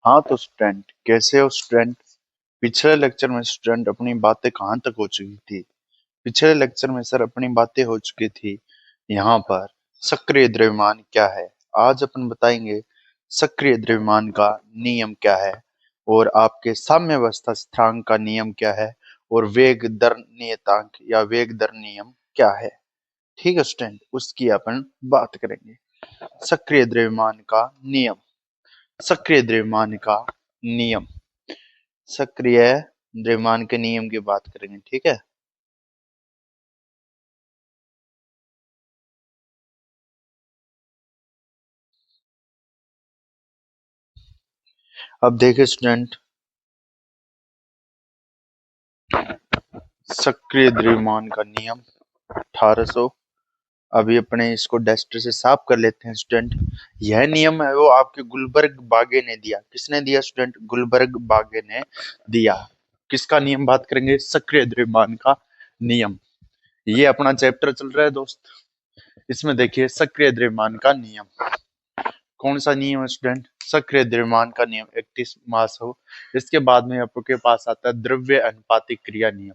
हाँ तो स्टूडेंट, कैसे हो स्टूडेंट? पिछले लेक्चर में स्टूडेंट अपनी बातें कहाँ तक हो चुकी थी? पिछले लेक्चर में सर अपनी बातें हो चुकी थी यहाँ पर सक्रिय द्रव्यमान क्या है। आज अपन बताएंगे सक्रिय द्रव्यमान का नियम क्या है, और आपके साम्यावस्था स्थिरांक का नियम क्या है, और वेग दर नियतांक या वेग दर नियम क्या है। ठीक है स्टूडेंट, उसकी अपन बात करेंगे। सक्रिय द्रव्यमान का नियम। सक्रिय द्रव्यमान का नियम। सक्रिय द्रव्यमान के नियम की बात करेंगे। ठीक है, अब देखिए स्टूडेंट, सक्रिय द्रव्यमान का नियम 1800। अभी अपने इसको डस्टर से साफ कर लेते हैं स्टूडेंट। यह नियम है वो आपके गुलबर्ग बागे ने दिया। किसने दिया स्टूडेंट? गुलबर्ग बागे ने दिया। किसका नियम बात करेंगे? सक्रिय द्रव्यमान का नियम। ये अपना चैप्टर चल रहा है दोस्त। इसमें देखिए सक्रिय द्रव्यमान का नियम। कौन सा नियम है स्टूडेंट? सक्रिय द्रव्यमान का नियम, एक्टिव मास हो। इसके बाद में आपके पास आता है द्रव्य अनुपाती क्रिया नियम।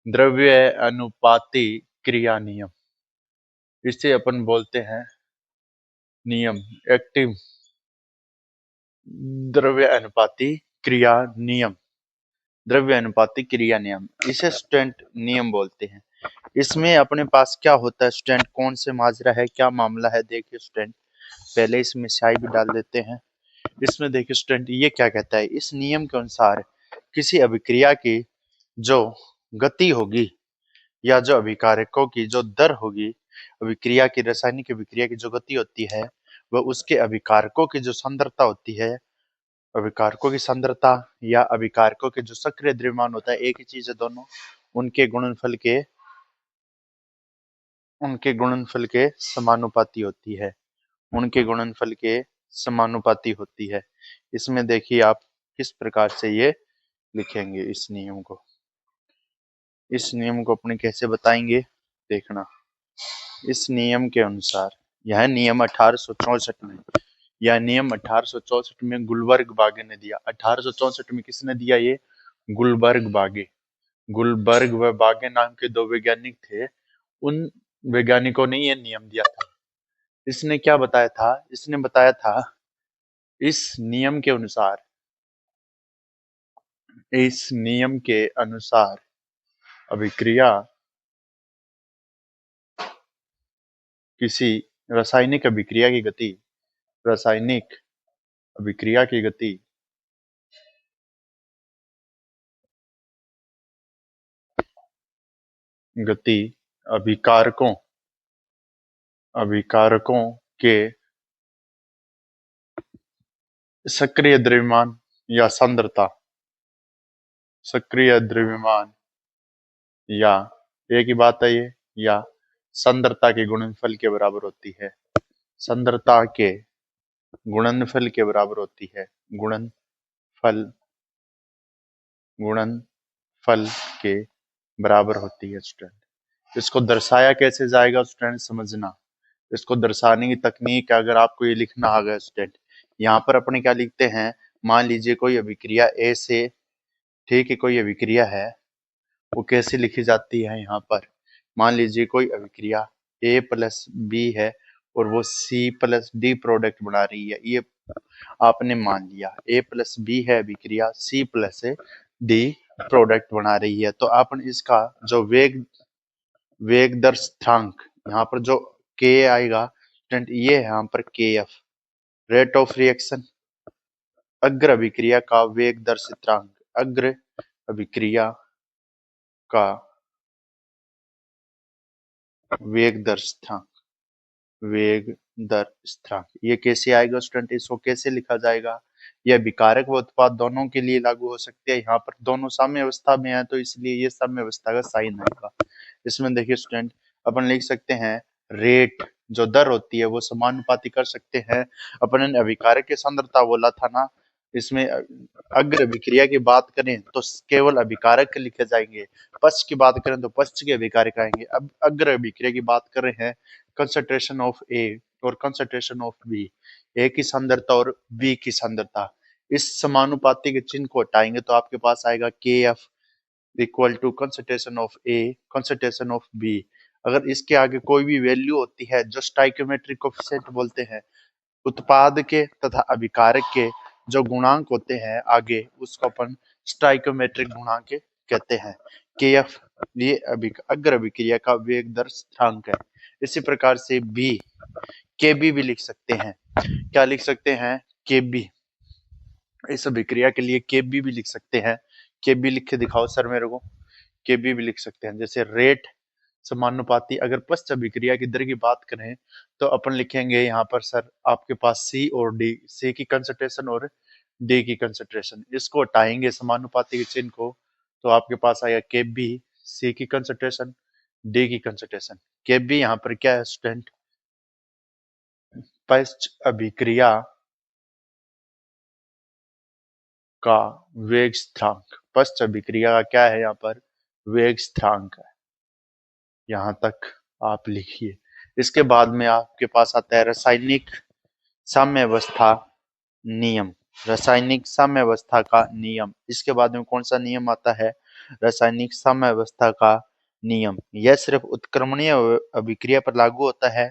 द्रव्य अनुपाती क्रिया नियम, इसे अपन बोलते हैं नियम एक्टिव द्रव्य अनुपाती क्रिया नियम। द्रव्य अनुपाती क्रिया नियम, इसे स्टूडेंट नियम बोलते हैं। इसमें अपने पास क्या होता है स्टूडेंट? कौन से माजरा है, क्या मामला है? देखिए स्टूडेंट, पहले इसमें स्याही भी डाल देते हैं। इसमें देखिए स्टूडेंट, ये क्या कहता है? इस नियम के अनुसार किसी अभिक्रिया की जो गति होगी या जो अभिकारकों की जो दर होगी, अभिक्रिया की, रासायनिक अभिक्रिया की जो गति होती है, वह उसके अभिकारकों की जो सांद्रता होती है, अभिकारकों की सांद्रता या अभिकारकों के जो सक्रिय द्रव्यमान होता है, एक ही चीज है दोनों, उनके गुणनफल के उनके गुणनफल के समानुपाती होती है। उनके गुणनफल के समानुपाती होती है। इसमें देखिए आप किस प्रकार से ये लिखेंगे इस नियम को। इस नियम को अपने कैसे बताएंगे, देखना। इस नियम के अनुसार, यह नियम 1864 में, यह नियम 1864 में गुलबर्ग बागे ने दिया। 1864 में किसने दिया? ये गुलबर्ग बागे। गुलबर्ग व बागे नाम के दो वैज्ञानिक थे। उन वैज्ञानिकों ने यह नियम दिया था। इसने क्या बताया था? इसने बताया था इस नियम के अनुसार, इस नियम के अनुसार अभिक्रिया किसी रासायनिक अभिक्रिया की गति, रासायनिक अभिक्रिया की गति अभिकारकों अभिकारकों के सक्रिय द्रव्यमान या सांद्रता, सक्रिय द्रव्यमान या, एक ही बात है ये, या सांद्रता के गुणनफल के बराबर होती है। सांद्रता के गुणनफल के बराबर होती है। गुणनफल गुणनफल के बराबर होती है स्टूडेंट। इसको दर्शाया कैसे जाएगा स्टूडेंट, समझना। इसको दर्शाने की तकनीक, अगर आपको ये लिखना आ गया स्टूडेंट, यहाँ पर अपने क्या लिखते हैं? मान लीजिए कोई अभिक्रिया ए से, ठीक है, कोई अभिक्रिया है, वो कैसे लिखी जाती है? यहाँ पर मान लीजिए कोई अभिक्रिया ए प्लस बी है और वो सी प्लस डी प्रोडक्ट बना रही है। ये आपने मान लिया ए प्लस बी है अभिक्रिया, सी प्लस डी प्रोडक्ट बना रही है। तो आपने इसका जो वेग वेग दर स्थिरांक, यहाँ पर जो के आएगा स्टूडेंट, ये है यहाँ पर के एफ, रेट ऑफ रिएक्शन, अग्र अभिक्रिया का वेग दर स्थिरांक। अग्र अभिक्रिया का वेग दर स्थिरांक, वेग दर स्थिरांक, ये कैसे आएगा स्टूडेंट? इसको कैसे लिखा जाएगा? यह विकारक व उत्पाद दोनों के लिए लागू हो सकती है। यहाँ पर दोनों साम्य अवस्था में है, तो इसलिए ये साम्य अवस्था का साइन आएगा। इसमें देखिए स्टूडेंट, अपन लिख सकते हैं रेट, जो दर होती है वो समानुपाती कर सकते हैं। अपन ने अभिकारक की सांद्रता बोला था ना, इसमें अग्र अभिक्रिया की बात करें तो केवल अभिकारक लिखे जाएंगे, पश्च की बात करें तो पश्च के अभिकारक आएंगे। अब अग्र अभिक्रिया की बात कर रहे हैं, कंसंट्रेशन ऑफ ए और कंसंट्रेशन ऑफ बी, ए की सांद्रता और बी की सांद्रता, इस समानुपाती के चिन्ह को हटाएंगे तो आपके पास आएगा KF equal to concentration of A concentration of B। अगर इसके आगे कोई भी वैल्यू होती है जो स्टाइकियोमेट्रिक कोएफिशिएंट बोलते हैं, उत्पाद के तथा अभिकारक के जो गुणांक होते हैं आगे, उसको अपन स्टाइकियोमेट्रिक गुणांक कहते हैं। KF ये अग्र अभिक्रिया का वेग दर स्थिरांक है। इसी प्रकार से B KB भी लिख सकते हैं। क्या लिख सकते हैं? KB। इस अभिक्रिया के लिए KB भी लिख सकते हैं। KB लिख के दिखाओ सर मेरे को। KB भी लिख सकते हैं, जैसे रेट समानुपाती। अगर पश्च अभिक्रिया की दर की बात करें तो अपन लिखेंगे यहाँ पर सर आपके पास C और D, C की कंसंट्रेशन और D की कंसंट्रेशन। इसको हटाएंगे समानुपाती के चिन्ह को तो आपके पास आएगा KB C की कंसंट्रेशन D की कंसंट्रेशन। KB यहाँ पर क्या है स्टूडेंट? पश्च अभिक्रिया का वेग स्थिरांक। पश्च अभिक्रिया का क्या है यहाँ पर? वेग स्थिरांक है। यहां तक आप लिखिए। इसके बाद में आपके पास आता है रासायनिक साम्यावस्था नियम। रासायनिक साम्यावस्था का नियम। इसके बाद में कौन सा नियम आता है? रासायनिक साम्यावस्था का नियम। यह सिर्फ उत्क्रमणीय अभिक्रिया पर लागू होता है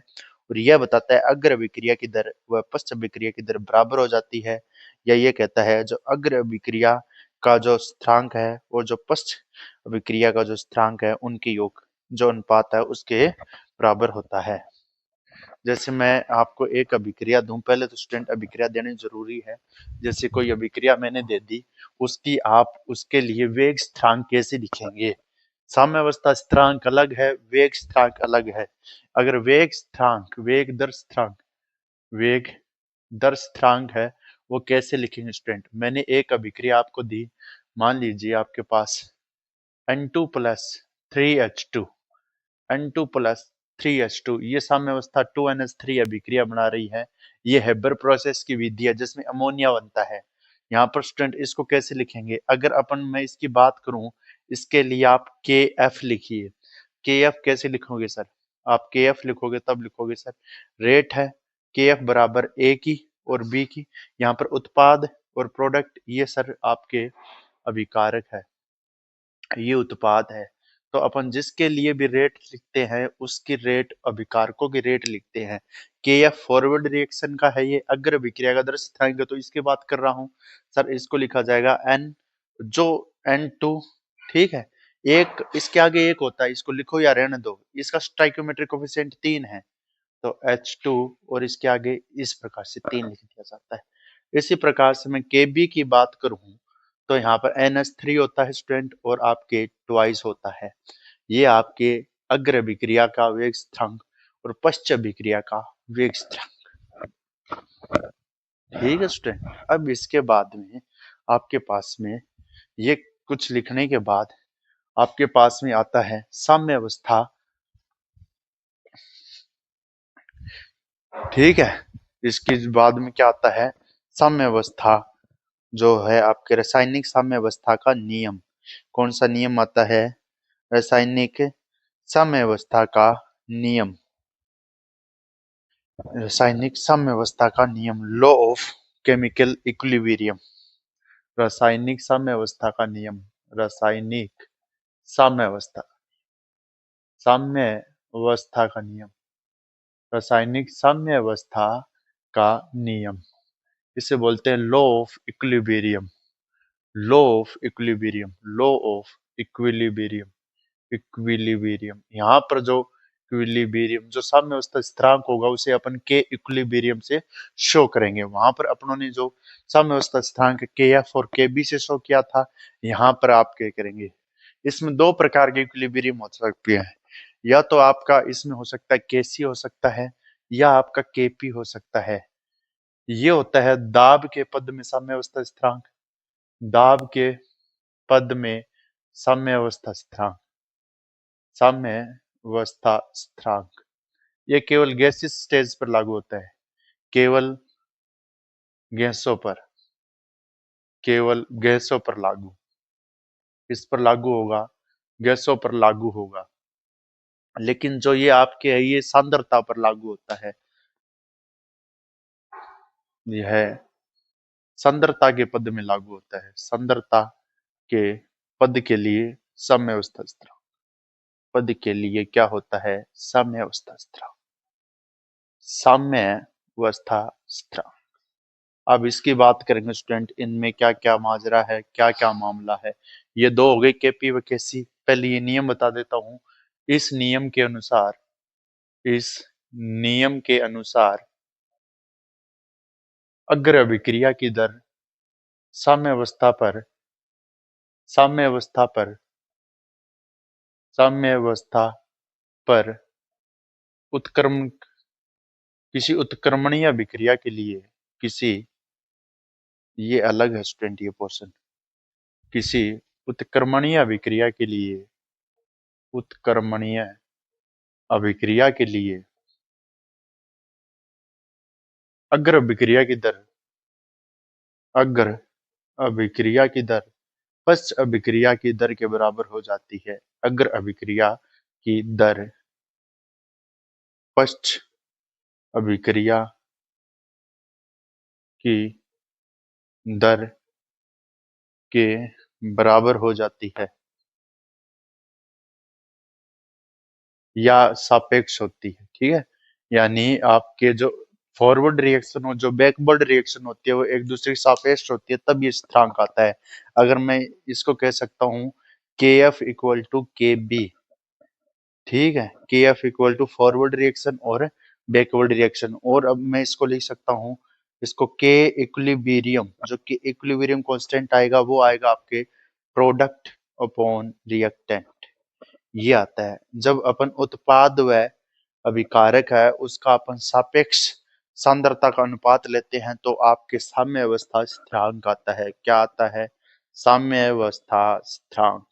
और यह बताता है अग्र अभिक्रिया की दर व पश्च अभिक्रिया की दर बराबर हो जाती है, या ये कहता है जो अग्र अभिक्रिया का जो स्थिरांक है और जो पश्च अभिक्रिया का जो स्थिरांक है उनके योग जो अनुपात है उसके बराबर होता है। जैसे मैं आपको एक अभिक्रिया दूं, पहले तो स्टूडेंट अभिक्रिया देनी जरूरी है। जैसे कोई अभिक्रिया मैंने दे दी, उसकी आप उसके लिए वेग स्थिरांक कैसे लिखेंगे? साम्यावस्था स्थिरांक अलग है, वेग स्थिरांक अलग है। अगर वेग स्थिरांक वेग दर स्थिरांक है वो कैसे लिखेंगे स्टूडेंट? मैंने एक अभिक्रिया आपको दी, मान लीजिए आपके पास N2 plus 3H2 N2 plus 3H2 ये साम्यावस्था 2NH3 अभिक्रिया बना रही है। ये हेबर प्रोसेस की विधि है जिसमें अमोनिया बनता है। यहाँ पर स्टूडेंट इसको कैसे लिखेंगे? अगर अपन मैं इसकी बात करूं, इसके लिए आप KF लिखिए। KF कैसे लिखोगे सर? आप KF लिखोगे तब लिखोगे सर रेट है KF बराबर A की और B की। यहाँ पर उत्पाद और प्रोडक्ट ये सर आपके अभिकारक है, ये उत्पाद है। तो अपन जिसके लिए भी रेट लिखते हैं उसकी रेट अभिकारकों की रेट लिखते हैं। KF फॉरवर्ड रिएक्शन का है, ये अग्र अभिक्रिया का दर स्थिरांक है तो इसकी बात कर रहा हूं सर। इसको लिखा जाएगा N जो N2, ठीक है। एक इसके आगे एक होता है, इसको लिखो या रहने दो। इसका स्टाइकियोमेट्रिक कोएफिशिएंट 3 है तो H2 और इसके आगे इस प्रकार से 3 लिख दिया जाता है। इसी प्रकार से मैं KB की बात करूं तो यहाँ पर NH3 होता है स्टूडेंट और आपके ट्वाइस होता है। ये आपके अग्र अभिक्रिया का वेग स्थिरांक और पश्च अभिक्रिया का वेग स्थिरांक। ठीक है स्टूडेंट। अब इसके बाद में आपके पास में ये कुछ लिखने के बाद आपके पास में आता है साम्यावस्था। ठीक है, इसके बाद में क्या आता है? साम्यावस्था जो है आपके रासायनिक साम्यावस्था का नियम। कौन सा नियम आता है? रासायनिक साम्यावस्था का नियम। रासायनिक साम्यावस्था का नियम, लॉ ऑफ केमिकल इक्विलिब्रियम। रासायनिक साम्यावस्था का नियम, रासायनिक साम्यावस्था साम्यावस्था का नियम, रासायनिक साम्यावस्था का नियम। इसे बोलते हैं law of equilibrium. Law of equilibrium, law of equilibrium, equilibrium. यहाँ पर जो इक्विलिब्रियम जो साम्यावस्था स्थिरांक होगा उसे अपन के इक्विलिब्रियम से शो करेंगे। वहां पर अपनों ने जो साम्यावस्था स्थिरांक KF और KB से शो किया था, यहाँ पर आप क्या करेंगे? इसमें दो प्रकार के इक्विलिब्रियम हो सकते हैं। या तो आपका इसमें हो सकता है KC हो सकता है या आपका KP हो सकता है। ये होता है दाब के पद में साम्यावस्था स्थिरांक, दाब के पद में साम्यावस्था स्थिरांक, साम्यावस्था स्थिरांक। ये केवल गैसियस स्टेज पर लागू होता है, केवल गैसों पर, केवल गैसों पर लागू, इस पर लागू होगा, गैसों पर लागू होगा। लेकिन जो ये आपके है ये सांद्रता पर लागू होता है, यह सांद्रता के पद में लागू होता है। सांद्रता के पद के लिए साम्यावस्था स्थिरांक, पद के लिए क्या होता है? साम्यावस्था स्थिरांक, साम्यावस्था स्थिरांक। अब इसकी बात करेंगे स्टूडेंट, इनमें क्या क्या माजरा है, क्या क्या मामला है। ये दो हो गए, केपी व केसी। पहले ये नियम बता देता हूं। इस नियम के अनुसार, इस नियम के अनुसार अग्र अभिक्रिया की दर साम्यावस्था पर, साम्यावस्था पर, साम्यावस्था पर उत्क्रमण, किसी उत्क्रमणीय अभिक्रिया के लिए, किसी, ये अलग है स्टूडेंट ये पोर्शन, किसी उत्क्रमणीय अभिक्रिया के लिए, उत्क्रमणीय अभिक्रिया के लिए अग्र अभिक्रिया की दर, अग्र अभिक्रिया की दर पश्च अभिक्रिया की दर के बराबर हो जाती है। अग्र अभिक्रिया की दर पश्च अभिक्रिया की दर के बराबर हो जाती है या सापेक्ष होती है। ठीक है, यानी आपके जो फॉरवर्ड रिएक्शन हो, जो बैकवर्ड रिएक्शन होती है, वो एक दूसरे के सापेक्ष होती है, तब ये स्थिरांक आता है। अगर मैं इसको कह सकता हूँ K F equal to K B, ठीक है, K F equal to forward reaction और बैकवर्ड रिएक्शन। और अब मैं इसको लिख सकता हूँ, इसको के इक्विलिब्रियम, जो कि इक्विलिब्रियम कांस्टेंट आएगा वो आएगा आपके प्रोडक्ट अपॉन रिएक्टेंट, ये आता है। जब अपन उत्पाद व अभिकारक है उसका अपन सापेक्ष सांद्रता का अनुपात लेते हैं तो आपके साम्य अवस्था स्थिरांक आता है। क्या आता है? साम्य अवस्था स्थिरांक।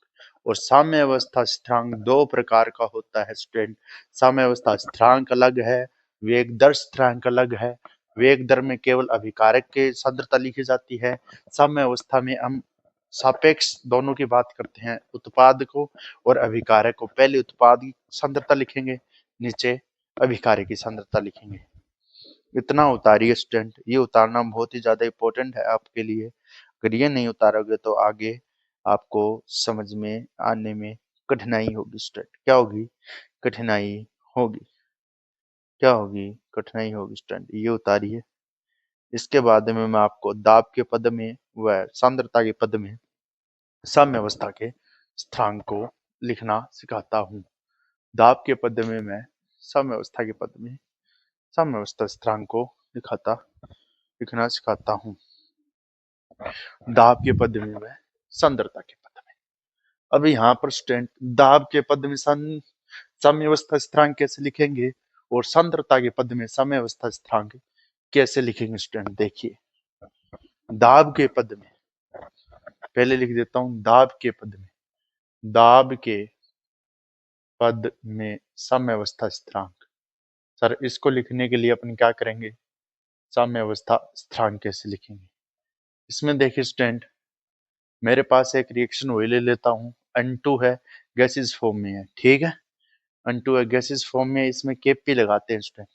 और साम्य अवस्था स्थिरांक दो प्रकार का होता है स्टूडेंट। साम्य अवस्था स्थिरांक अलग है, वेग दर स्थिरांक अलग है। वेग दर में केवल अभिकारक के सांद्रता लिखी जाती है। साम्य अवस्था में हम सापेक्ष दोनों की बात करते हैं, उत्पाद को और अभिकारक को। पहले उत्पाद की सांद्रता लिखेंगे, नीचे अभिकारक की सांद्रता लिखेंगे। इतना उतारिए स्टूडेंट, ये उतारना बहुत ही ज्यादा इंपॉर्टेंट है आपके लिए। अगर ये नहीं उतारोगे तो आगे आपको समझ में आने में कठिनाई होगी स्टूडेंट। क्या होगी? कठिनाई होगी। क्या होगी? कठिनाई होगी स्टूडेंट, ये उतारिए। इसके बाद में मैं आपको दाब के पद में व सांद्रता के पद में साम्यावस्था के स्थिरांक को लिखना सिखाता हूँ। दाब के पद में मैं साम्यावस्था के पद में साम्यावस्था स्थिरांक को लिखना सिखाता हूँ। दाब के पद में मैं सांद्रता के पद में। अब यहाँ पर स्टूडेंट दाब के पद में साम्यावस्था स्थिरांक कैसे लिखेंगे और सांद्रता के पद में साम्यावस्था स्थिरांक कैसे लिखेंगे स्टूडेंट, देखिए। दाब के पद में पहले लिख देता हूं, दाब के पद में, दाब के पद में साम्यावस्था स्थिरांक। सर इसको लिखने के लिए अपन क्या करेंगे? साम्यावस्था स्थिरांक कैसे लिखेंगे? इसमें देखिए स्टूडेंट, मेरे पास एक रिएक्शन वही ले लेता हूँ, N2 है, गैसेस फॉर्म में है, ठीक है। N2 है गैसेस फॉर्म में, इसमें केपी लगाते हैं स्टूडेंट,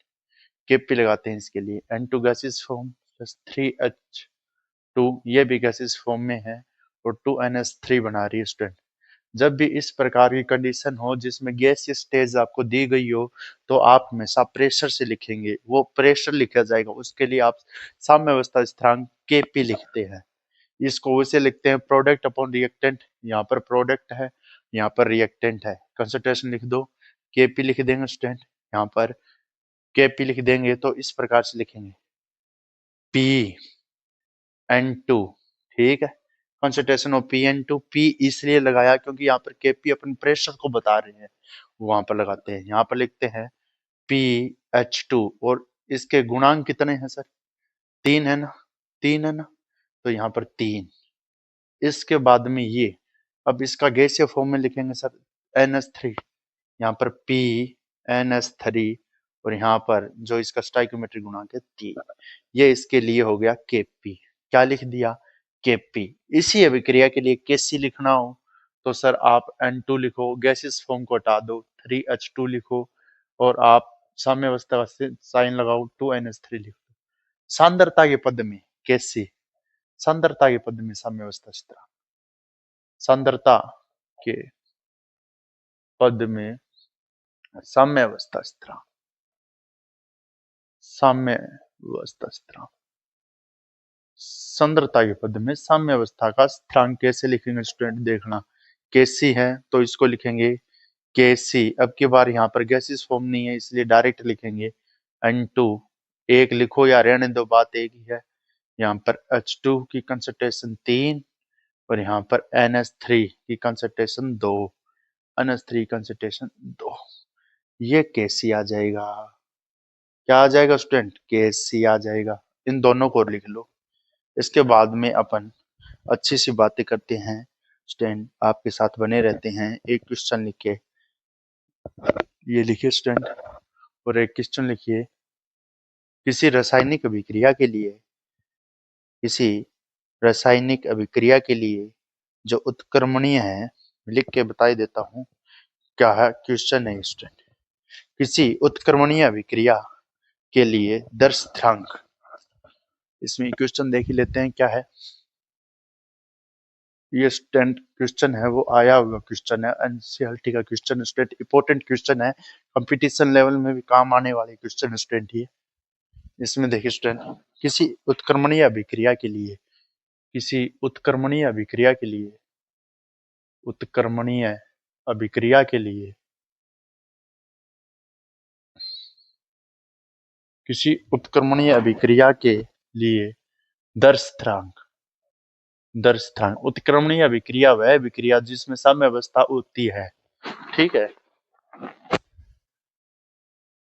केपी लगाते हैं इसके लिए। N2 gases form plus 3H2, ये भी गैसेस फॉर्म में है और 2NH3 बना रही है स्टूडेंट। जब भी इस प्रकार की कंडीशन हो जिसमें गैस स्टेज आपको दी गई हो तो आप हमेशा प्रेशर से लिखेंगे, वो प्रेशर लिखा जाएगा। उसके लिए आप साम्यावस्था स्थिरांक केपी लिखते हैं। इसको वैसे लिखते हैं प्रोडक्ट अपॉन रिएक्टेंट। यहाँ पर प्रोडक्ट है, यहाँ पर रिएक्टेंट है, कंसंट्रेशन लिख दो, केपी लिख देंगे स्टूडेंट। यहाँ पर केपी लिख देंगे तो इस प्रकार से लिखेंगे P(N2), ठीक है। कंसंट्रेशन ऑफ P(N2), P इसलिए लगाया क्योंकि यहाँ पर केपी अपन प्रेशर को बता रहे हैं, वहां पर लगाते हैं। यहाँ पर लिखते हैं PH2 और इसके गुणांक कितने हैं सर? 3 है ना, 3 है ना, तो यहाँ पर 3। इसके बाद में ये, अब इसका गैसीय फॉर्म में लिखेंगे सर NH3, यहाँ पर PNH3 और यहाँ पर जो इसका स्टाइकियोमेट्रिक गुणांक है 3। ये इसके लिए हो गया Kp। क्या लिख दिया? Kp। इसी अभिक्रिया के लिए Kc लिखना हो तो सर आप N2 लिखो, गैसेस फॉर्म को हटा दो, 3H2 लिखो और आप साम्यावस्था का साइन लगाओ, 2NH3 लिखो। सांद्रता के पद में Kc, सांद्रता के पद में साम्यावस्था स्थिरांक, सांद्रता के पद में साम्यावस्था स्थिरांक, साम्यावस्था स्थिरांक, सांद्रता के पद में साम्यावस्था का स्थिरांक कैसे लिखेंगे स्टूडेंट देखना। केसी है तो इसको लिखेंगे केसी। अब की बार यहाँ पर गैसिस फॉर्म नहीं है इसलिए डायरेक्ट लिखेंगे N2। एक लिखो या रहने दो, बात एक ही है। यहाँ पर H2 की कंसंट्रेशन 3 और यहाँ पर NH3 की कंसंट्रेशन 2, NH3 कंसंट्रेशन 2। ये केसी आ जाएगा। क्या आ जाएगा स्टूडेंट? केसी आ जाएगा। इन दोनों को लिख लो। इसके बाद में अपन अच्छी सी बातें करते हैं स्टूडेंट, आपके साथ बने रहते हैं। एक क्वेश्चन लिखिए, ये लिखिए स्टूडेंट, और एक क्वेश्चन लिखिए। किसी रासायनिक अभिक्रिया के लिए, किसी रासायनिक अभिक्रिया के लिए जो उत्क्रमणीय है, लिख के बता देता हूँ क्या है क्वेश्चन है स्टूडेंट। किसी उत्क्रमणीय अभिक्रिया के लिए दर स्थिरांक, इसमें क्वेश्चन देख ही लेते हैं क्या है। ये स्टूडेंट क्वेश्चन है वो आया हुआ क्वेश्चन है, एनसीईआरटी का क्वेश्चन स्टूडेंट, इंपॉर्टेंट क्वेश्चन है, कंपटीशन लेवल में भी काम आने वाले क्वेश्चन स्टूडेंट। ये इसमें देखिए स्टूडेंट, किसी उत्क्रमणीय अभिक्रिया के लिए, किसी उत्क्रमणीय अभिक्रिया के लिए, उत्क्रमणीय अभिक्रिया के लिए, किसी उत्क्रमणीय अभिक्रिया के लिए दर स्थिरांक, दर स्थिरांक। उत्क्रमणीय अभिक्रिया वह अभिक्रिया जिसमें साम्यावस्था होती है, ठीक है।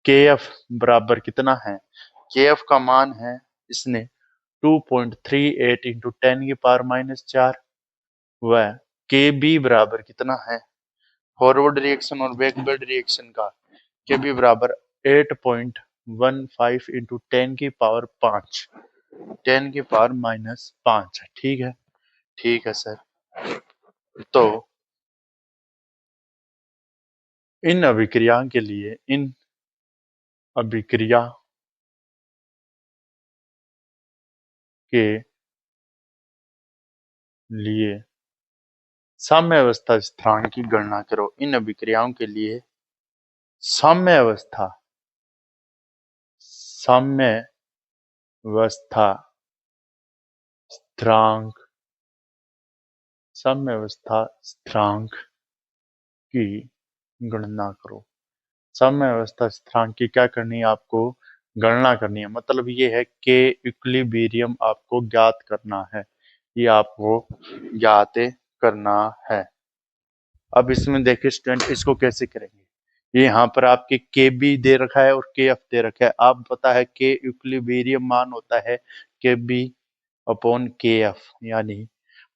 KF बराबर कितना है? KF का मान है इसने 2.38 इंटू 10 की पावर -4। वह KB बराबर कितना है? फॉरवर्ड रिएक्शन और बैकवर्ड रिएक्शन का KB बराबर 8.15 इंटू 10 की पावर 5, 10 की पावर -5 है। ठीक है, ठीक है सर। तो इन अभिक्रिया के लिए, इन अभिक्रिया के लिए साम्यावस्था स्थिरांक की गणना करो। इन अभिक्रियाओं के लिए साम्यावस्था, साम्यावस्था स्थिरांक, साम्यावस्था स्थिरांक की गणना करो। साम्यावस्था स्थिरांक की क्या करनी है आपको? गणना करनी है। मतलब ये है कि इक्विलिब्रियम आपको ज्ञात करना है, ये आपको ज्ञात करना है। अब इसमें देखिए स्टूडेंट, इसको कैसे करेंगे। ये यहाँ पर आपके के बी दे रखा है और के एफ दे रखा है। आप पता है के इक्विलिब्रियम मान होता है के बी अपॉन के एफ, यानी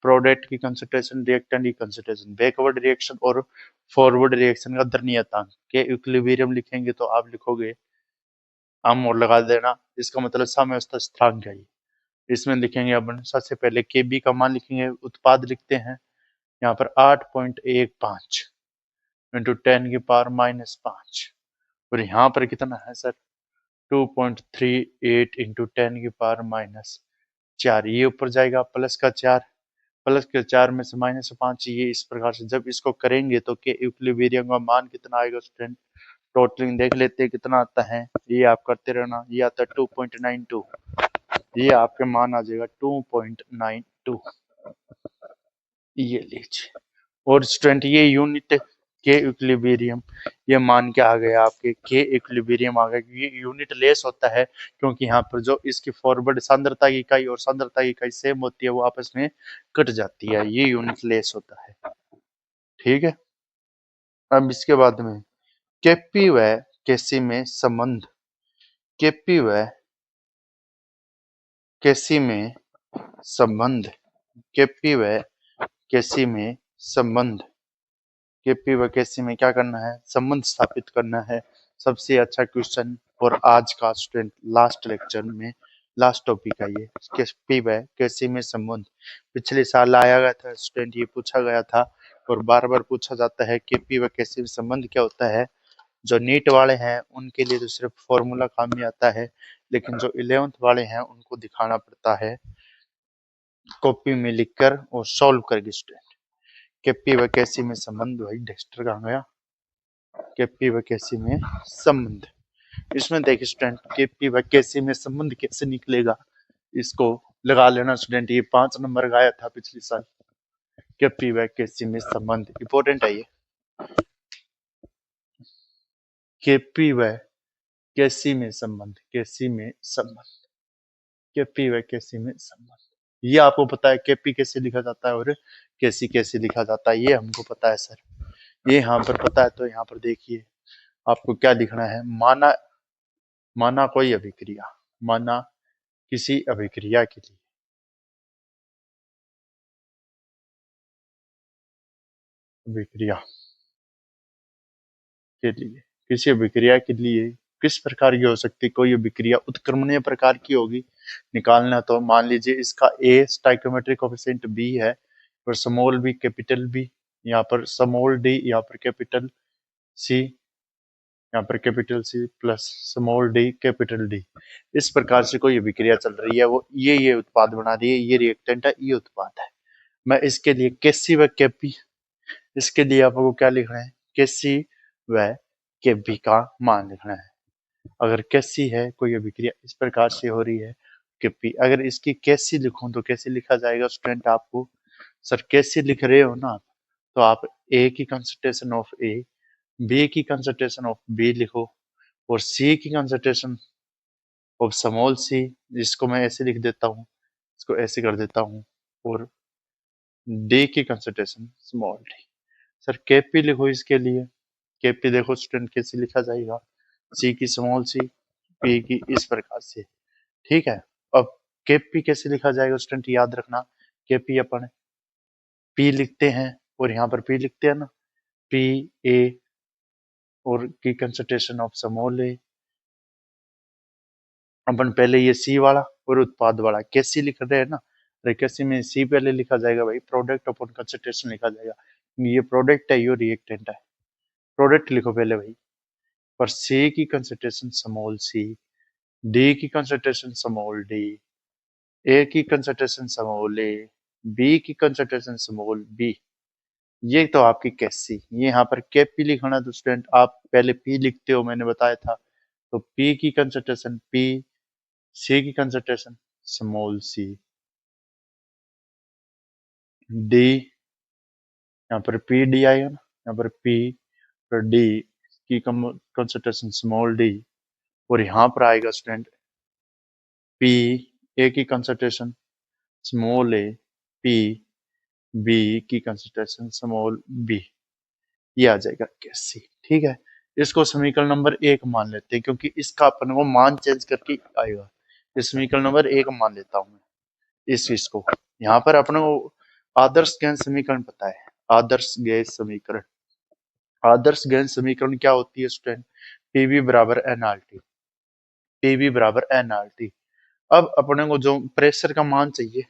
प्रोडक्ट की कंसंट्रेशन, रिएक्टेंट की कंसंट्रेशन, बैकवर्ड रिएक्शन और फॉरवर्ड रिएक्शन का दर नियतांक। के इक्विलिब्रियम लिखेंगे तो आप लिखोगे, आम और लगा देना, इसका मतलब साम्यावस्था स्थिरांक है। इसमें लिखेंगे अपन सबसे पहले के बी का मान लिखेंगे, उत्पाद लिखते हैं यहाँ पर 8.15 इंटू 10 की पावर -5, और यहाँ पर कितना है सर? 2.38 इंटू 10 की पावर -4। ये ऊपर जाएगा प्लस का 4, प्लस के 4 में से -5। ये इस प्रकार से जब इसको करेंगे तो के इक्विलिब्रियम का मान कितना आएगा स्टूडेंट? टोटलिंग देख लेते हैं कितना आता है। ये आप करते रहना। ये आता है 2.92, ये आपके मान आ जाएगा 2.92। ये लीजिए। और स्टूडेंट ये यूनिट के इक्विलिब्रियम, ये मान क्या आ गया आपके? के इक्विलिब्रियम आ गया। ये यूनिट लेस होता है क्योंकि यहाँ पर जो इसकी फॉरवर्ड सांद्रता की इकाई और सांद्रता की इकाई सेम होती है, वो आपस में कट जाती है। ये यूनिट लेस होता है, ठीक है। अब इसके बाद में केपी व केसी में संबंध, केपी व केसी में संबंध, केपी व केसी में संबंध, केपी व केसी में क्या करना है? संबंध स्थापित करना है। सबसे अच्छा क्वेश्चन और आज का स्टूडेंट लास्ट लेक्चर में लास्ट टॉपिक है ये, केपी व केसी में संबंध। पिछले साल आया गया था स्टूडेंट, ये पूछा गया था और बार बार पूछा जाता है केपी व केसी में संबंध क्या होता है। जो नीट वाले हैं उनके लिए तो सिर्फ फॉर्मूला काम में आता है, लेकिन जो 11th वाले हैं उनको दिखाना पड़ता है कॉपी में लिखकर और सॉल्व करेंगे स्टूडेंट। केपी व केसी में संबंध, भाई डेक्स्टर कहाँ गया, केपी व केसी में संबंध। इसमें देखिए स्टूडेंट, केपी व केसी में संबंध कैसे निकलेगा, इसको लगा लेना स्टूडेंट। ये 5 नंबर का आया था पिछले साल। केपी व केसी में संबंध इंपॉर्टेंट है ये। केपी व केसी में संबंध, केसी में संबंध, केपी व केसी में संबंध। ये आपको पता है केपी कैसे लिखा जाता है और केसी कैसे लिखा जाता है, ये हमको पता है सर। ये यहाँ पर पता है, तो यहाँ पर देखिए आपको क्या लिखना है। माना कोई अभिक्रिया, माना किसी अभिक्रिया के लिए, अभिक्रिया के लिए, किसी अभिक्रिया के लिए किस प्रकार की हो सकती है। कोई अभिक्रिया उत्क्रमणीय प्रकार की होगी, निकालना। तो मान लीजिए इसका ए स्टाइकोमेट्रिक कोएफिशिएंट बी है और स्मॉल बी कैपिटल बी, यहाँ पर स्मॉल डी, यहाँ पर कैपिटल सी, यहाँ पर capital C plus small D capital D. इस प्रकार से कोई अभिक्रिया चल रही है, वो ये उत्पाद बना रही है, ये रिएक्टेंट है, ये उत्पाद है। मैं इसके लिए केसी व केपी, इसके लिए आपको क्या लिखना है, केसी व केपी का मान लिखना है। अगर कैसी है कोई अभिक्रिया इस प्रकार से हो रही है केपी, अगर इसकी कैसी लिखूं तो कैसे लिखा जाएगा स्टूडेंट। आपको सर कैसे लिख रहे हो ना आप, तो आप ए की कंसंट्रेशन ऑफ ए, बी की कंसंट्रेशन ऑफ बी लिखो और सी की कंसंट्रेशन ऑफ स्मॉल सी, जिसको मैं ऐसे लिख देता हूँ, इसको ऐसे कर देता हूँ, और डी की concentration small D. Sir KP लिखो इसके लिए, केपी देखो स्टूडेंट कैसे लिखा जाएगा, सी की स्मॉल सी, पी की, इस प्रकार से। ठीक है। अब केपी कैसे लिखा जाएगा स्टूडेंट, याद रखना। केपी अपन पी लिखते हैं और यहाँ पर पी लिखते हैं ना, पी ए और की कंसंट्रेशन ऑफ स्मॉल ए। अपन पहले ये सी वाला और उत्पाद वाला कैसी लिख रहे हैं ना, कैसी में सी पहले लिखा जाएगा भाई, प्रोडक्ट अपॉन कंसंट्रेशन लिखा जाएगा। ये प्रोडक्ट है, ये रिएक्टेंट है, प्रोडक्ट लिखो पहले भाई। पर सी की कंसंट्रेशन स्मॉल सी, डी की कंसंट्रेशन स्मॉल डी, ए की कंसंट्रेशन स्मॉल ए, बी की कंसंट्रेशन स्मॉल बी। ये तो आपकी कैसी, ये यहाँ पर केपी लिखना। तो स्टूडेंट आप पहले पी लिखते हो, मैंने बताया था। तो पी की कंसंट्रेशन पी, सी की कंसंट्रेशन स्मॉल सी, डी, यहाँ पर पी डी आएगा ना, यहाँ पर पी और डी की कंसंट्रेशन स्मॉल डी, और यहाँ पर आएगा स्टूडेंट पी ए की कंसंट्रेशन स्मॉल ए, पी बी की कंसंट्रेशन स्मॉल बी। ये आ जाएगा कैसी। ठीक है। इसको समीकरण नंबर 1 मान लेते हैं, क्योंकि इसका अपन को मान चेंज करके आएगा। इस समीकरण नंबर 1 मान लेता हूं मैं इस चीज को। यहाँ पर अपने को आदर्श गैस समीकरण पता है, आदर्श गैस समीकरण। आदर्श गैस समीकरण क्या होती है स्टूडेंट, पीवी बराबर एनआरटी, पीवी बराबर एनआरटी। अब अपने को जो प्रेशर का मान चाहिए,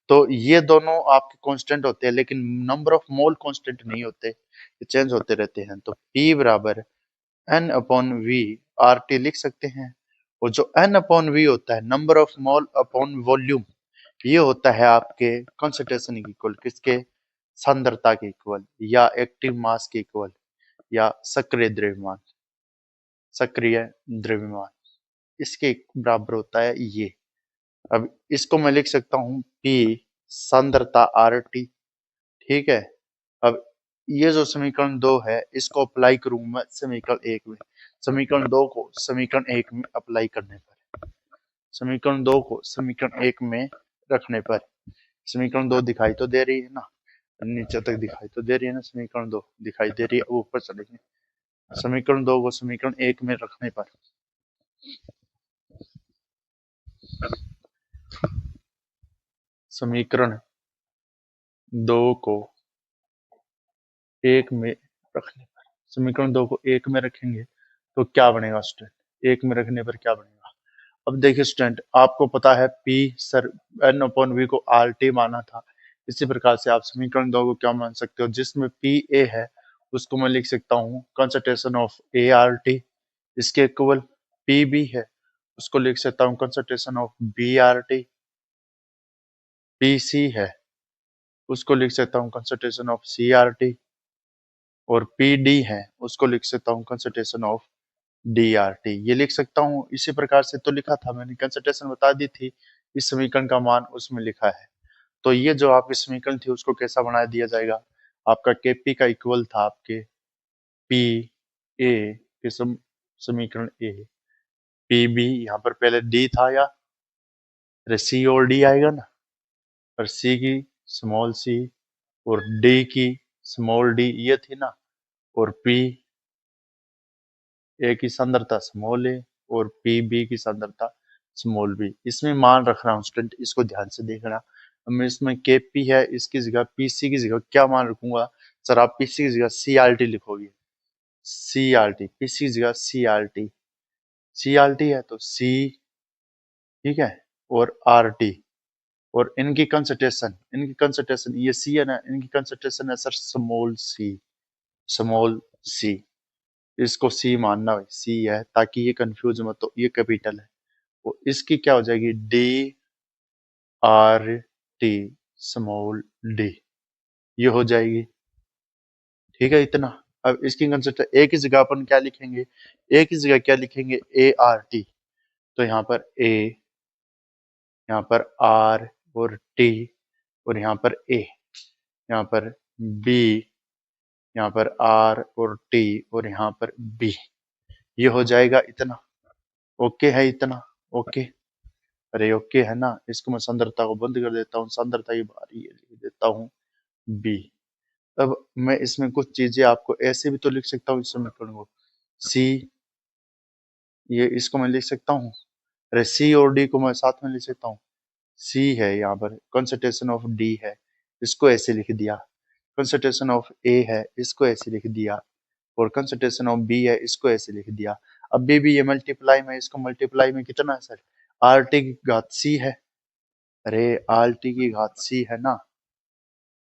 तो ये दोनों आपके कांस्टेंट होते हैं, लेकिन नंबर ऑफ मोल कांस्टेंट नहीं होते, ये चेंज होते रहते हैं। तो P बराबर N upon V R T लिख सकते हैं। और जो N अपॉन वी होता है, number of mole upon volume, ये होता है आपके कंसंट्रेशन के इक्वल, किसके, सांद्रता के इक्वल, या एक्टिव मास के इक्वल, या सक्रिय द्रव्यमान, सक्रिय द्रव्यमान, इसके बराबर होता है ये। अब इसको मैं लिख सकता हूँ P सांद्रता आर टी। ठीक है। अब ये जो समीकरण 2 है, इसको अप्लाई करूं मैं समीकरण 1 में, समीकरण 2 को समीकरण 1 में अप्लाई करने पर, समीकरण 2 को समीकरण 1 में रखने पर, समीकरण 2 दिखाई तो दे रही है ना, नीचे तक दिखाई तो दे रही है ना, समीकरण 2 दिखाई दे रही है, ऊपर चलेंगे। समीकरण 2 को समीकरण 1 में रखने पर, समीकरण 2 को 1 में रखने पर, समीकरण 2 को 1 में रखेंगे तो क्या बनेगा स्टूडेंट, 1 में रखने पर क्या बनेगा। अब देखिए स्टूडेंट, आपको पता है P सर N अपॉन वी को आर टी माना था। इसी प्रकार से आप समीकरण 2 को क्या मान सकते हो, जिसमें P A है उसको मैं लिख सकता हूँ concentration of A R T, इसके इक्वल P B है उसको लिख सकता हूँ concentration of B R T, PC है उसको लिख सकता हूँ कंसंट्रेशन ऑफ सीआरटी, और पीडी है उसको लिख सकता हूँ कंसंट्रेशन ऑफ डीआरटी। ये लिख सकता हूँ इसी प्रकार से तो लिखा था मैंने, कंसंट्रेशन बता दी थी, इस समीकरण का मान उसमें लिखा है। तो ये जो आपकी समीकरण थी उसको कैसा बना दिया जाएगा, आपका केपी का इक्वल था आपके पी ए के समीकरण ए, पी बी यहाँ पर पहले डी था या सी और डी आएगा ना, और सी की स्मॉल सी और डी की स्मॉल डी ये थी ना, और पी ए की सांद्रता स्मॉल ए और पी बी की सांद्रता स्मॉल बी। इसमें मान रख रहा हूँ स्टूडेंट, इसको ध्यान से देखना। मैं इसमें के पी है, इसकी जगह पीसी की जगह क्या मान रखूंगा सर, आप पीसी की जगह सी आर टी लिखोगे, सी आर टी, पीसी की जगह C R T, C R T है तो सी, ठीक है, और आर टी, और इनकी कंसंट्रेशन ये सी है ना, इनकी कंसंट्रेशन है sir small C, small C, इसको सी मानना भाई, सी है ताकि ये कंफ्यूज मत हो, ये कैपिटल है। तो इसकी क्या हो जाएगी D R T small D, ये हो जाएगी, ठीक है इतना। अब इसकी कंसेप्ट ए की जगह अपन क्या लिखेंगे, ए की जगह क्या लिखेंगे ए आर टी, तो यहाँ पर ए, यहाँ पर आर और टी, और यहाँ पर ए, यहाँ पर बी, यहाँ पर आर और टी, और यहाँ पर बी, ये हो जाएगा इतना। ओके है इतना, ओके, अरे ओके है ना। इसको मैं सांद्रता को बंद कर देता हूँ, सांद्रता की बारी है, लिख देता हूँ बी। अब मैं इसमें कुछ चीजें आपको ऐसे भी तो लिख सकता हूँ इस समीकरण को, सी, ये इसको मैं लिख सकता हूँ, अरे सी और डी को मैं साथ में लिख सकता हूँ, सी है यहाँ पर कंसंट्रेशन ऑफ डी है, इसको ऐसे लिख दिया, कंसंट्रेशन ऑफ ए है इसको ऐसे लिख दिया, और कंसंट्रेशन ऑफ बी है इसको ऐसे लिख दिया। अब भी ये मल्टीप्लाई में, इसको मल्टीप्लाई में कितना है सर, आर टी की घात सी है, अरे आर टी की घात सी है ना,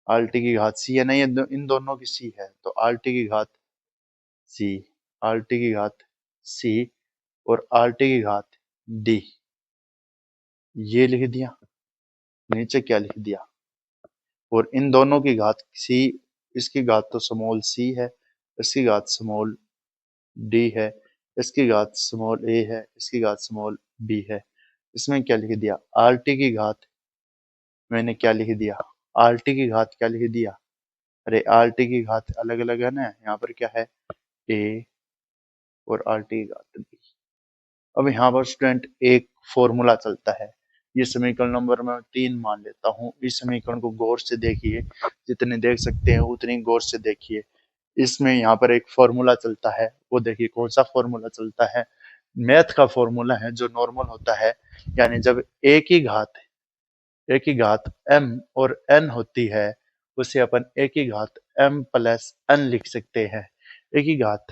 आर टी की घात सी है ना, ये इन दोनों की सी है, तो आर टी की घात सी, आर टी की घात सी, और आर टी की घात डी, ये लिख दिया, नीचे क्या लिख दिया, और इन दोनों की घात सी, इसकी घात तो स्मॉल सी है, इसकी घात स्मॉल डी है, इसकी घात स्मॉल ए है, इसकी घात स्मॉल बी है। इसमें क्या लिख दिया, आर टी की घात, मैंने क्या लिख दिया, आर टी की घात क्या लिख दिया, अरे आर टी की घात अलग अलग है ना, यहाँ पर क्या है ए और आर टी की घात बी। अब यहाँ पर स्टूडेंट एक फॉर्मूला चलता है, ये समीकरण नंबर मैं 3 मान लेता हूँ। इस समीकरण को गौर से देखिए, जितने देख सकते हैं उतनी गौर से देखिए। इसमें यहाँ पर एक फॉर्मूला चलता है, वो देखिए कौन सा फॉर्मूला चलता है, मैथ का फॉर्मूला है जो नॉर्मल होता है, यानी जब ए की घात m और n होती है उसे अपन ए की घात m प्लस n लिख सकते हैं, ए की घात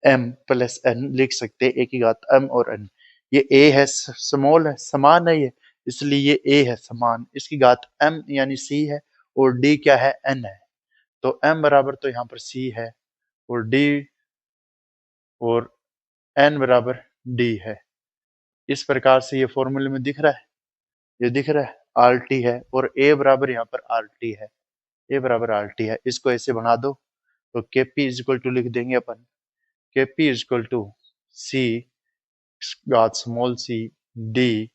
m प्लस n लिख सकते हैं, ए की घात m और n, ये a है स्मॉल है, समान है ये, इसलिए ये a है समान, इसकी घात m यानी c है, और d क्या है n है, तो m बराबर तो यहाँ पर c है, और d और n बराबर d है। इस प्रकार से ये फॉर्मूले में दिख रहा है, ये दिख रहा है आर टी है, और a बराबर यहाँ पर आर टी है, a बराबर आर टी है, इसको ऐसे बना दो, तो के पी इज इक्वल टू लिख देंगे अपन, के पी इज इक्वल टू सी घात स्मॉल सी डी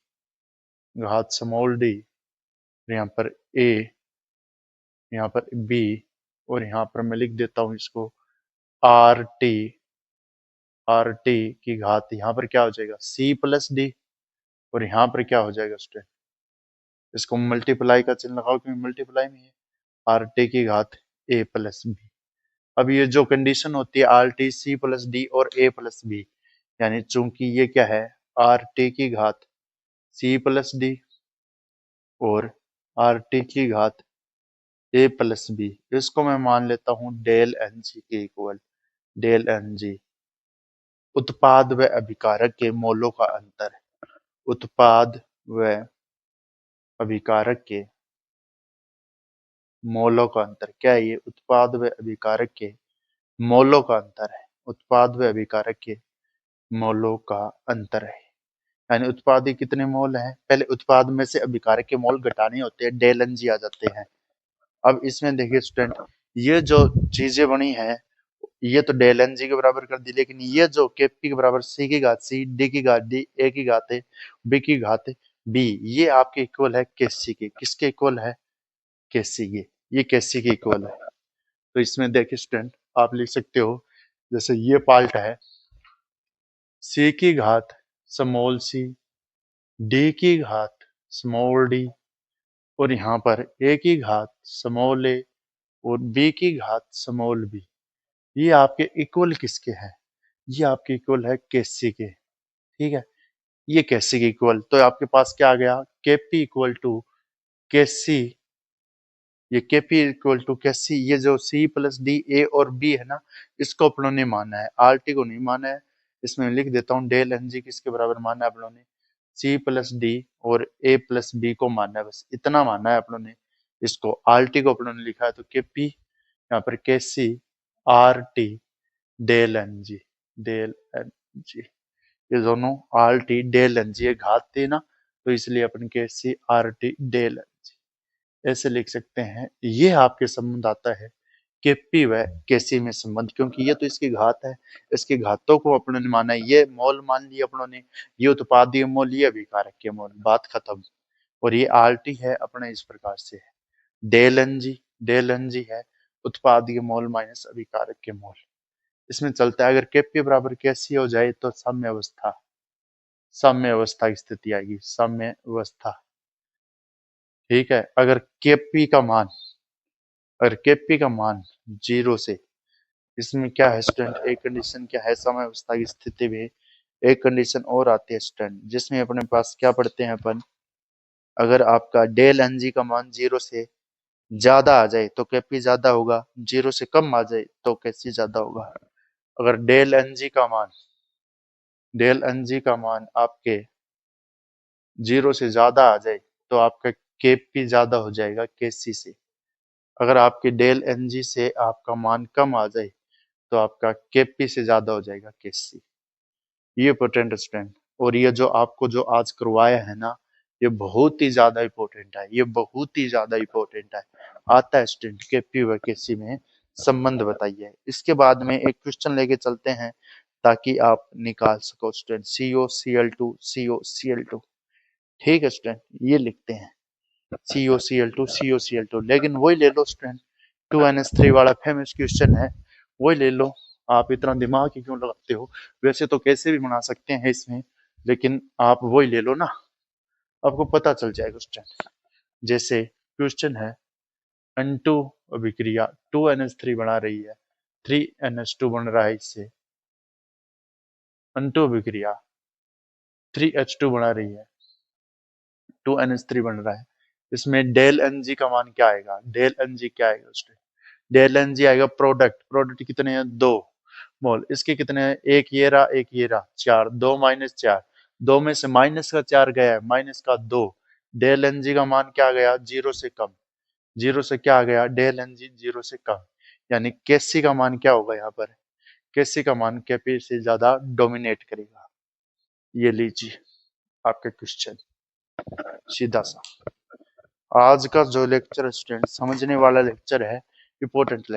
घात स्मॉल डी, यहाँ पर ए, यहाँ पर बी, और यहाँ पर मैं लिख देता हूँ इसको आर टी, आर टी की घात यहाँ पर क्या हो जाएगा सी प्लस डी, और यहाँ पर क्या हो जाएगा स्टूडेंट, इसको मल्टीप्लाई का चिन्ह लगाओ क्योंकि मल्टीप्लाई में है, आर टी की घात ए प्लस बी। अब ये जो कंडीशन होती है R T C plus D और ए प्लस बी, यानी चूंकि ये क्या है आर टी की घात सी प्लस डी और आर टी की घात ए प्लस बी, इसको मैं मान लेता हूं डेल एन जी के इक्वल, डेल एन जी उत्पाद व अभिकारक के मोलों का अंतर, उत्पाद व अभिकारक के मोलों का अंतर, क्या है ये उत्पाद व अभिकारक के मोलों का अंतर है, उत्पाद व अभिकारक के मोलों का अंतर है। यानी उत्पाद के कितने मोल हैं, पहले उत्पाद में से अभिकारक के मोल घटाने होते हैं, डेल एन जी आ जाते हैं। अब इसमें देखिए स्टूडेंट, ये जो चीजें बनी है ये तो डेल एन जी के बराबर कर दी, लेकिन ये जो के पी के बराबर सी की घात सी, डी की घात डी, ए की घात ए, बी की घात बी, ये आपके इक्वल है के सी के। किसके इक्वल है? के सी के। ये के सी के इक्वल है। तो इसमें देखिए स्टूडेंट, आप लिख सकते हो जैसे ये पार्ट है सी की घात स्मॉल सी, डी की घात स्मॉल डी, और यहाँ पर ए की घात स्मॉल ए और बी की घात स्मॉल बी, ये आपके इक्वल किसके हैं? ये आपके इक्वल है केसी के। ठीक है, ये केसी के इक्वल, तो आपके पास क्या आ गया? के पी इक्वल टू के सी, ये के पी इक्वल टू के सी, ये जो सी प्लस डी ए और बी है ना, इसको अपनों ने माना है, आर टी को नहीं माना है। इसमें लिख देता हूँ डेल एन जी किसके बराबर माना है अपनों ने? सी प्लस डी और ए प्लस बी को मानना है, बस इतना मानना है अपनों ने। इसको आर टी को अपनों ने लिखा है, तो के पी यहाँ पर K C R T del N G, del N G, ये दोनों R T del N G, ये घात थी ना, तो इसलिए अपन K C R T del N G ऐसे लिख सकते हैं। ये आपके संबंध आता है के पी व के सी में संबंध, क्योंकि ये तो इसकी घात है, इसकी घातों को अपनों ने माना है, ये मोल मान लिया अपनों ने, ये उत्पादीय मोल, ये अभिकारक के मोल, बात खत्म। और ये आर टी है अपने इस प्रकार से है, del N G, del N G है उत्पादीय मोल माइनस अभिकारक के मोल। इसमें चलता है अगर के पी बराबर के सी हो जाए तो साम्य अवस्था, साम्य अवस्था की स्थिति आएगी, साम्य अवस्था। ठीक है, अगर के पी का मान, अगर के पी का मान 0 से, इसमें क्या है स्टूडेंट, एक कंडीशन क्या है समय अवस्था की स्थिति में, एक कंडीशन और आती है स्टूडेंट, जिसमें अपने पास क्या पढ़ते हैं अपन, अगर आपका डेल एन जी का मान 0 से ज्यादा आ जाए तो केपी ज्यादा होगा, 0 से कम आ जाए तो केसी ज्यादा होगा। अगर डेल एन जी का मान, डेल एन जी का मान आपके 0 से ज्यादा आ जाए तो आपका केपी ज्यादा हो जाएगा केसी से। अगर आपके डेल एन जी से आपका मान कम आ जाए तो आपका केपी से ज्यादा हो जाएगा केसी। ये इंपॉर्टेंट स्टूडेंट, और ये जो आपको जो आज करवाया है ना, ये बहुत ही ज्यादा इंपॉर्टेंट है, ये बहुत ही ज्यादा इंपॉर्टेंट है। आता है स्टूडेंट केपी व केसी में संबंध बताइए। इसके बाद में एक क्वेश्चन लेके चलते हैं ताकि आप निकाल सको स्टूडेंट, COCl2 COCl2। ठीक है स्टूडेंट, ये लिखते हैं COCl2 COCl2, लेकिन वही ले लो स्टूडेंट 2NH3 वाला फेमस क्वेश्चन है, वही ले लो। आप इतना दिमाग ही क्यों लगाते हो? वैसे तो कैसे भी बना सकते हैं इसमें, लेकिन आप वही ले लो ना, आपको पता चल जाएगा स्टूडेंट। जैसे क्वेश्चन है N2 अभिक्रिया 2NH3 बना रही है, 3NH2 बन रहा है, इससे N2 अभिक्रिया 3H2 बना रही है, 2NH3 बन रहा है। इसमें डेल एन जी का मान क्या आएगा? डेल एन जी क्या आएगा उसमें? डेल एन जी आएगा प्रोडक्ट, प्रोडक्ट कितने हैं? 2 मोल। इसके कितने हैं? एक ये रहा, एक ये रहा, 4, 2 माइनस 4, 2 में से माइनस का 4 गया है, माइनस का 2। डेल एन जी का मान क्या गया? 0 से कम, 0 से क्या आ गया? डेल एन जी 0 से कम, यानी केसी का मान क्या होगा यहाँ पर? केसी का मान केपी से ज्यादा डोमिनेट करेगा। ये लीजिए आपके क्वेश्चन, सीधा सा। आज का जो लेक्चर स्टूडेंट समझने वाला लेक्चर है, इंपॉर्टेंट लेक्चर।